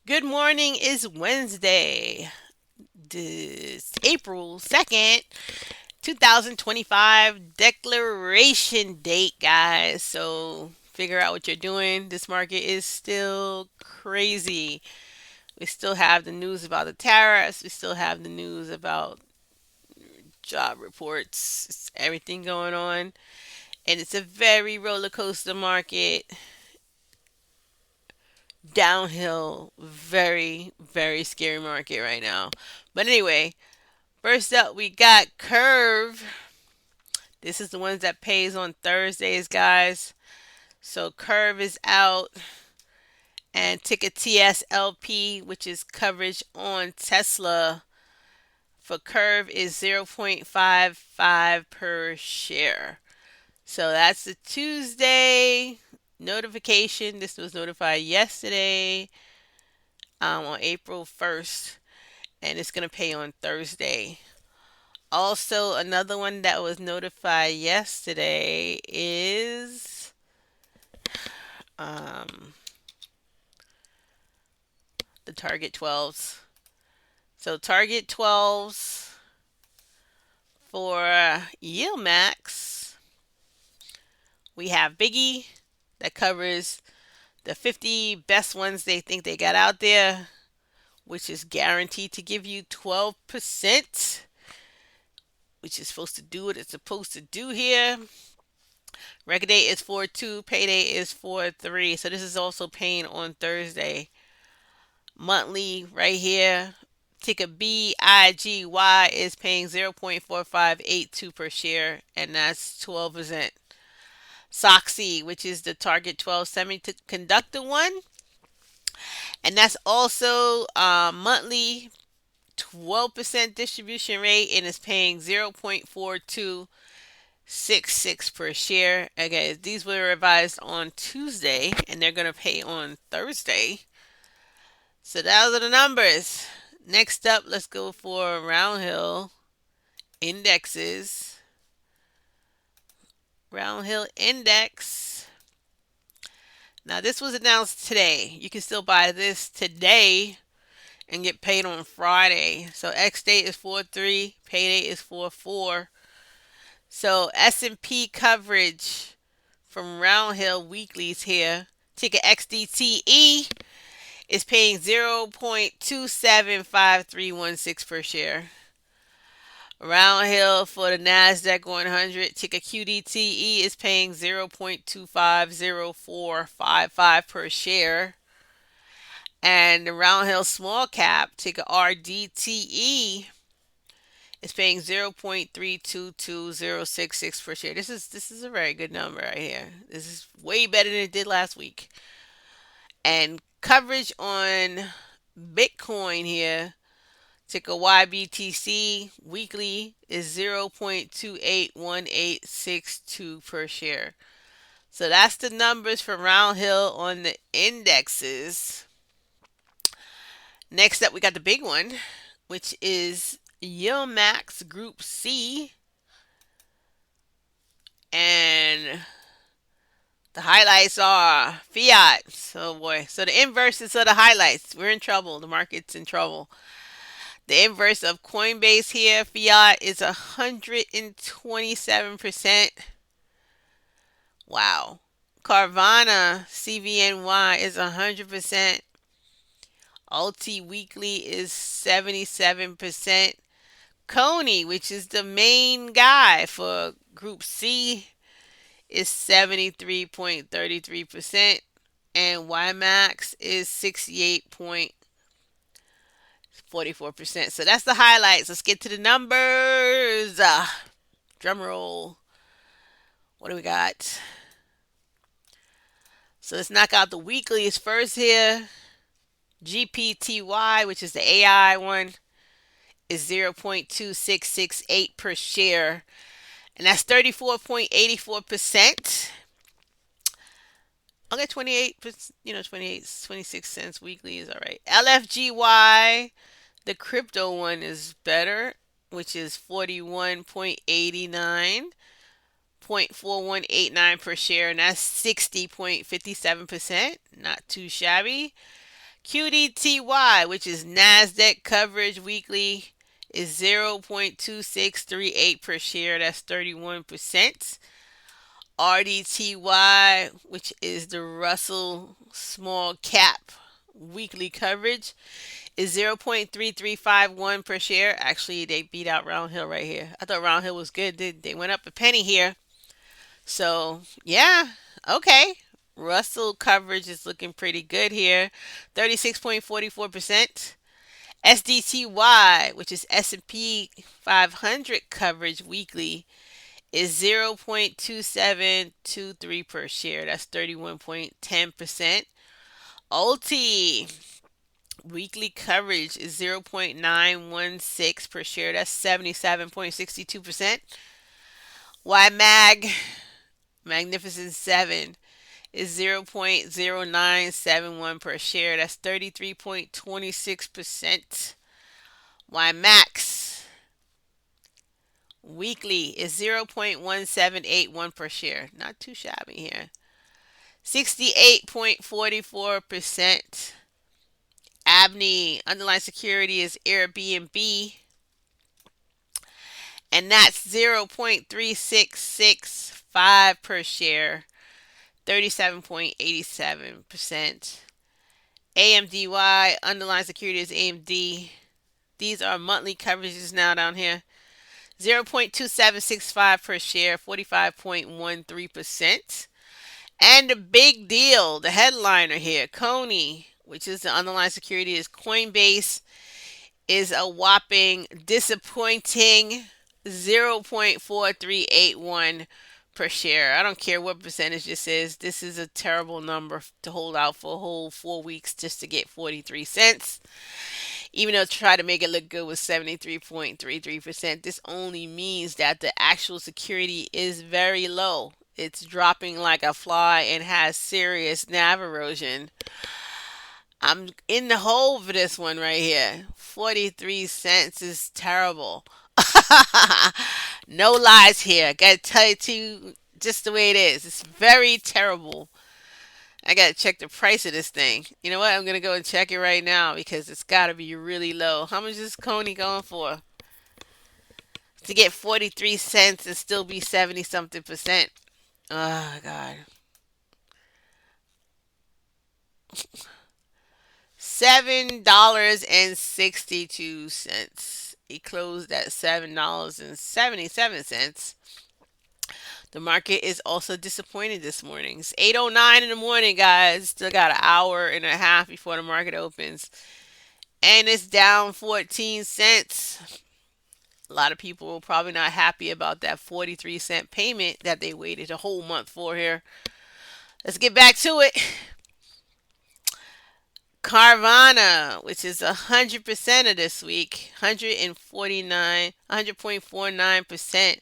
Good morning. Is Wednesday, this April 2nd, 2025 declaration date, guys. So figure out what you're doing. This market is still crazy. We still have the news about the tariffs. We still have the news about job reports. It's everything going on. And it's a very roller coaster market. Downhill, very, very scary market right now. But anyway, first up, we got KURV. This is the ones that pays on Thursdays, guys. So KURV is out, and ticker TSLP, which is coverage on Tesla, for KURV is 0.55 per share. So that's the Tuesday notification. This was notified yesterday, on April 1st, and it's going to pay on Thursday. Also, another one that was notified yesterday is um, the Target 12s. So, Target 12s for Yield Max, we have Biggie that covers the 50 best ones they think they got out there, which is guaranteed to give you 12%, which is supposed to do what it's supposed to do here. Record date is 4/2, payday is 4/3. So this is also paying on Thursday. Monthly right here. Ticker BIGY is paying 0.4582 per share, and that's 12%. SOXY, which is the Target 12 semiconductor one, and that's also monthly 12% distribution rate, and it's paying 0.4266 per share. Okay, these were revised on Tuesday, and they're going to pay on Thursday. So those are the numbers. Next up, let's go for Roundhill indexes. Roundhill index. Now, this was announced today. You can still buy this today and get paid on Friday. So X date is 4/3, payday is 4/4. So S&P coverage from Roundhill weeklies here. Ticker XDTE is paying 0.275316 per share. Roundhill for the NASDAQ 100, ticker QDTE, is paying 0.250455 per share. And the Roundhill Small Cap, ticker RDTE, is paying 0.322066 per share. This is a very good number right here. This is way better than it did last week. And coverage on Bitcoin here, ticker YBTC weekly, is 0.281862 per share. So that's the numbers for Roundhill on the indexes. Next up, we got the big one, which is Yield Max Group C. And the highlights are fiat. So boy, so the inverses of the highlights. We're in trouble. The market's in trouble. The inverse of Coinbase here, fiat, is 127%. Wow. Carvana, CVNY, is 100%. Alti Weekly is 77%. Coney, which is the main guy for Group C, is 73.33%. And YMAX is 68.44%. So that's the highlights. Let's get to the numbers. Drum roll. What do we got? So let's knock out the weeklies first here. GPTY, which is the AI one, is 0.2668 per share. And that's 34.84%. Okay, 28, 26 cents weekly is all right. LFGY, the crypto one, is better, which is 41.89, 0.4189 per share, and that's 60.57%. Not too shabby. QDTY, which is NASDAQ coverage weekly, is 0.2638 per share. That's 31%. RDTY, which is the Russell Small Cap weekly coverage, is 0.3351 per share. Actually, they beat out Roundhill right here. I thought Roundhill was good. They went up a penny here. So, yeah, okay. Russell coverage is looking pretty good here. 36.44%. SDTY, which is S&P 500 coverage weekly, is 0.2723 per share. That's 31.10%. OT weekly coverage is 0.916 per share. That's 77.62%. YMAG Magnificent 7 is 0.0971 per share. That's 33.26%. YMAX weekly is 0.1781 per share. Not too shabby here. 68.44%. Abney underlying security is Airbnb, and that's 0.3665 per share. 37.87%. AMDY underlying security is AMD. These are monthly coverages now down here. 0.2765 per share, 45.13%. And the big deal, the headliner here, Coney, which is the underlying security, is Coinbase, is a whopping disappointing 0.4381 per share. I don't care what percentage this is. This is a terrible number to hold out for a whole 4 weeks just to get 43 cents. Even though try to make it look good with 73.33%, this only means that the actual security is very low. It's dropping like a fly and has serious nav erosion. I'm in the hole for this one right here. 43 cents is terrible. No lies here. Gotta tell you to just the way it is. It's very terrible. I gotta check the price of this thing. You know what? I'm gonna go and check it right now because it's gotta be really low. How much is Coney going for? To get 43 cents and still be 70 something percent. Oh God. $7.62. He closed at $7.77. The market is also disappointed this morning. It's 8:09 in the morning, guys. Still got an hour and a half before the market opens. And it's down 14 cents. A lot of people are probably not happy about that 43-cent payment that they waited a whole month for here. Let's get back to it. Carvana, which is 100% of this week, 100.49%,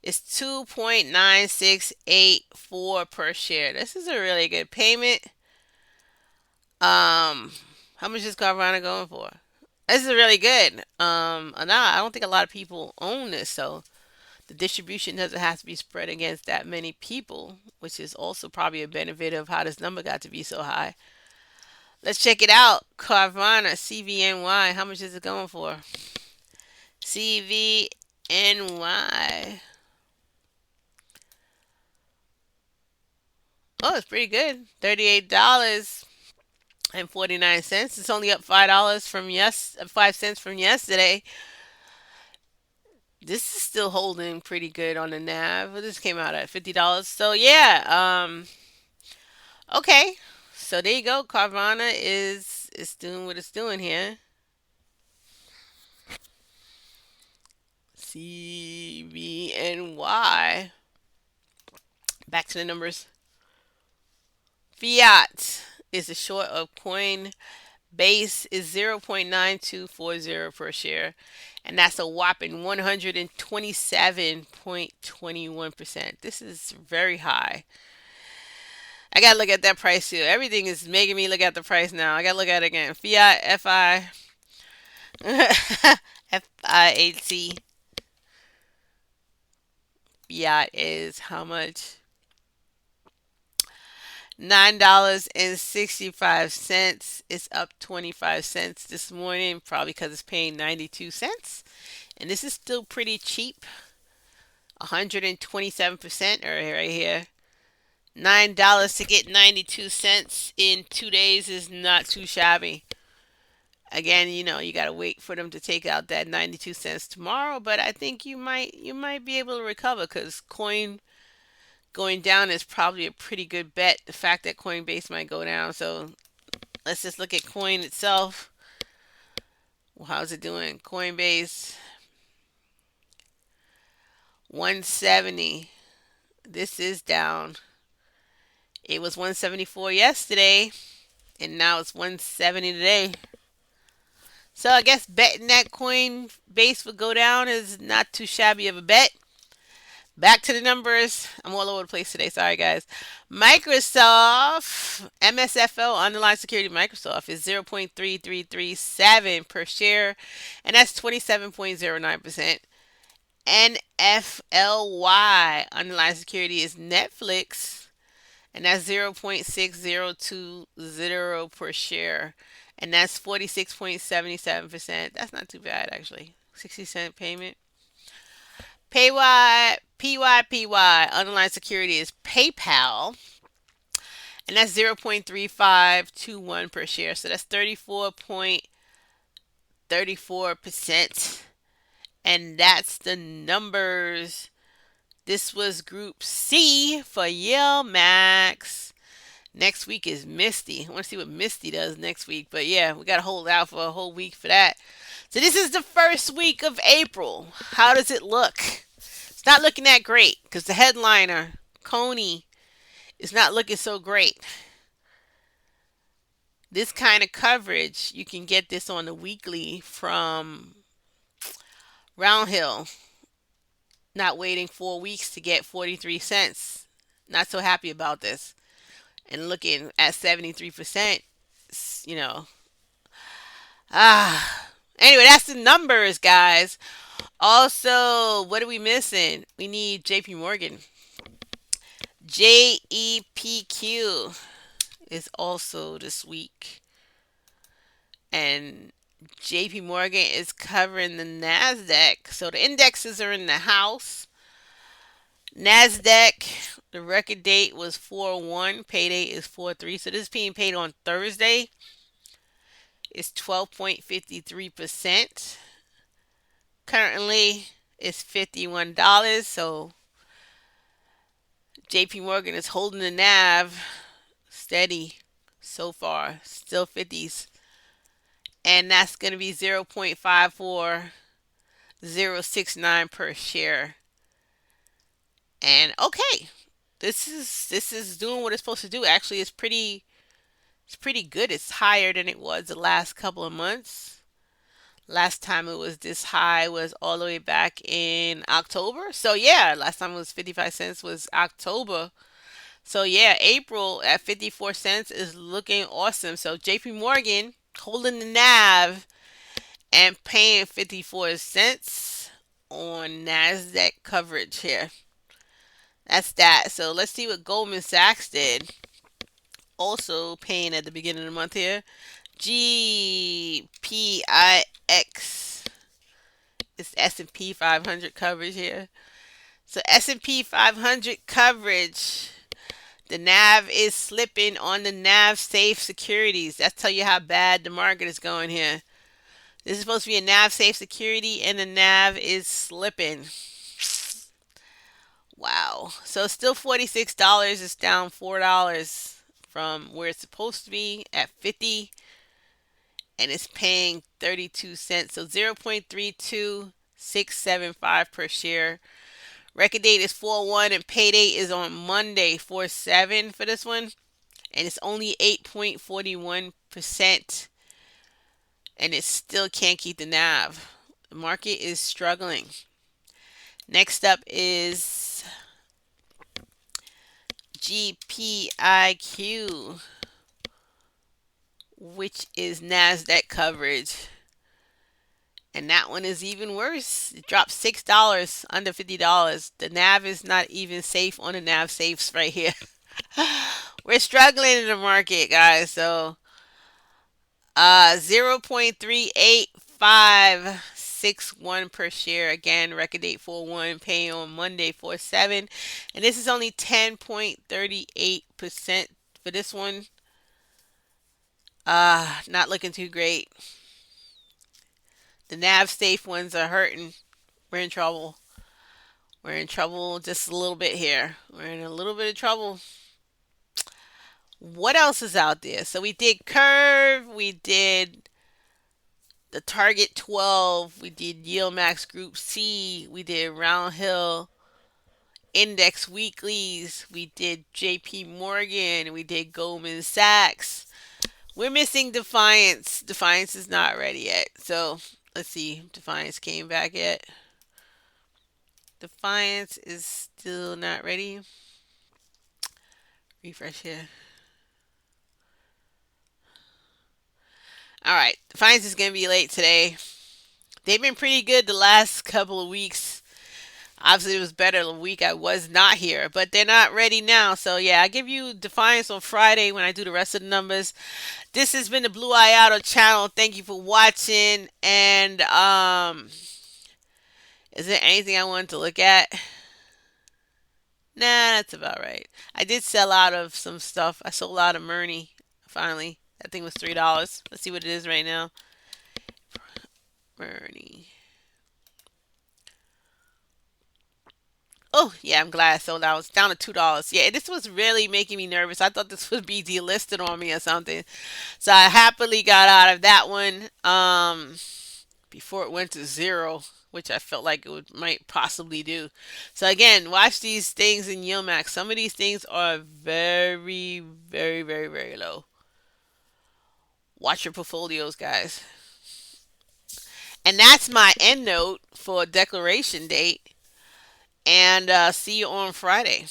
is 2.9684 per share. This is a really good payment. How much is Carvana going for? This is really good. Now I don't think a lot of people own this, so the distribution doesn't have to be spread against that many people, which is also probably a benefit of how this number got to be so high. Let's check it out. Carvana, CVNY. How much is it going for? CVNY. Oh, it's pretty good. $38.49. It's only up $5 from 5 cents from yesterday. This is still holding pretty good on the nav. This came out at $50. So yeah, okay. So there you go. Carvana is doing what it's doing here. CVNY. Back to the numbers. Fiat is a short of coin. Base is 0.9240 per share. And that's a whopping 127.21%. This is very high. I gotta look at that price too. Everything is making me look at the price now. I gotta look at it again. Fiat FI FIAT. Fiat is how much? $9.65. It's up 25 cents this morning, probably because it's paying 92 cents. And this is still pretty cheap. 127% right here. $9 to get 92 cents in 2 days is not too shabby. Again, you got to wait for them to take out that 92 cents tomorrow, but I think you might be able to recover because coin going down is probably a pretty good bet. The fact that Coinbase might go down. So let's just look at coin itself. Well, how's it doing? Coinbase 170. This is down. It was 174 yesterday, and now it's 170 today. So I guess betting that Coinbase would go down is not too shabby of a bet. Back to the numbers. I'm all over the place today. Sorry, guys. Microsoft, MSFO, underlying security Microsoft, is 0.3337 per share, and that's 27.09%. NFLY, underlying security, is Netflix, and that's 0.6020 per share, and that's 46.77%. That's not too bad, actually. 60-cent payment. PYPY, underlying security, is PayPal, and that's 0.3521 per share. So that's 34.34%. And that's the numbers. This was Group C for Yale Max. Next week is Misty. I want to see what Misty does next week. But yeah, we got to hold out for a whole week for that. So this is the first week of April. How does it look? It's not looking that great because the headliner, Coney, is not looking so great. This kind of coverage, you can get this on the weekly from Roundhill. Not waiting 4 weeks to get 43 cents. Not so happy about this. And looking at 73%, you know. Anyway, that's the numbers, guys. Also, what are we missing? We need JP Morgan. JEPQ is also this week. And JP Morgan is covering the NASDAQ. So the indexes are in the house. NASDAQ, the record date was 4/1. Payday is 4/3. So this is being paid on Thursday. It's 12.53%. Currently, it's $51. So JP Morgan is holding the NAV steady so far. Still 50s. And that's going to be 0.54069 per share. And okay, this is doing what it's supposed to do. Actually, it's pretty good. It's higher than it was the last couple of months. Last time it was this high was all the way back in October. So yeah, last time it was 55 cents was October. So yeah, April at 54 cents is looking awesome. So JP Morgan holding the NAV and paying 54 cents on NASDAQ coverage here. That's that. So let's see what Goldman Sachs did. Also paying at the beginning of the month here. GPIX. It's S&P 500 coverage here. So S&P 500 coverage. The NAV is slipping on the NAV safe securities. That's tell you how bad the market is going here. This is supposed to be a NAV safe security and the NAV is slipping. Wow. So still $46. It's down $4 from where it's supposed to be at 50. And it's paying 32 cents. So 0.32675 per share. Record date is 4/1 and payday is on Monday 4/7 for this one. And it's only 8.41%. And it still can't keep the NAV. The market is struggling. Next up is GPIQ, which is NASDAQ coverage. And that one is even worse. It dropped $6 under $50. The NAV is not even safe on the NAV safes right here. We're struggling in the market, guys. So 0.386561 per share. Again, record date 4/1, pay on Monday 4/7. And this is only 10.38% for this one. Not looking too great. The nav safe ones are hurting. We're in trouble. We're in trouble just a little bit here. We're in a little bit of trouble. What else is out there? So we did Curve, we did the Target 12, we did Yield Max Group C, we did Roundhill Index Weeklies, we did JP Morgan, we did Goldman Sachs. We're missing Defiance. Defiance is not ready yet. So let's see. Defiance came back yet. Defiance is still not ready. Refresh here. All right. Defiance is going to be late today. They've been pretty good the last couple of weeks. Obviously, it was better the week I was not here, but they're not ready now. So, yeah, I give you Defiance on Friday when I do the rest of the numbers. This has been the Bluayado channel. Thank you for watching. And, is there anything I wanted to look at? Nah, that's about right. I did sell out of some stuff. I sold out of Murney, finally. That thing was $3. Let's see what it is right now. Murney. Oh, yeah, I'm glad I sold out. It's down to $2. Yeah, this was really making me nervous. I thought this would be delisted on me or something. So I happily got out of that one before it went to zero, which I felt like might possibly do. So again, watch these things in Yield Max. Some of these things are very, very, very, very low. Watch your portfolios, guys. And that's my end note for declaration date. And see you on Friday.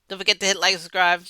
Don't forget to hit like and subscribe.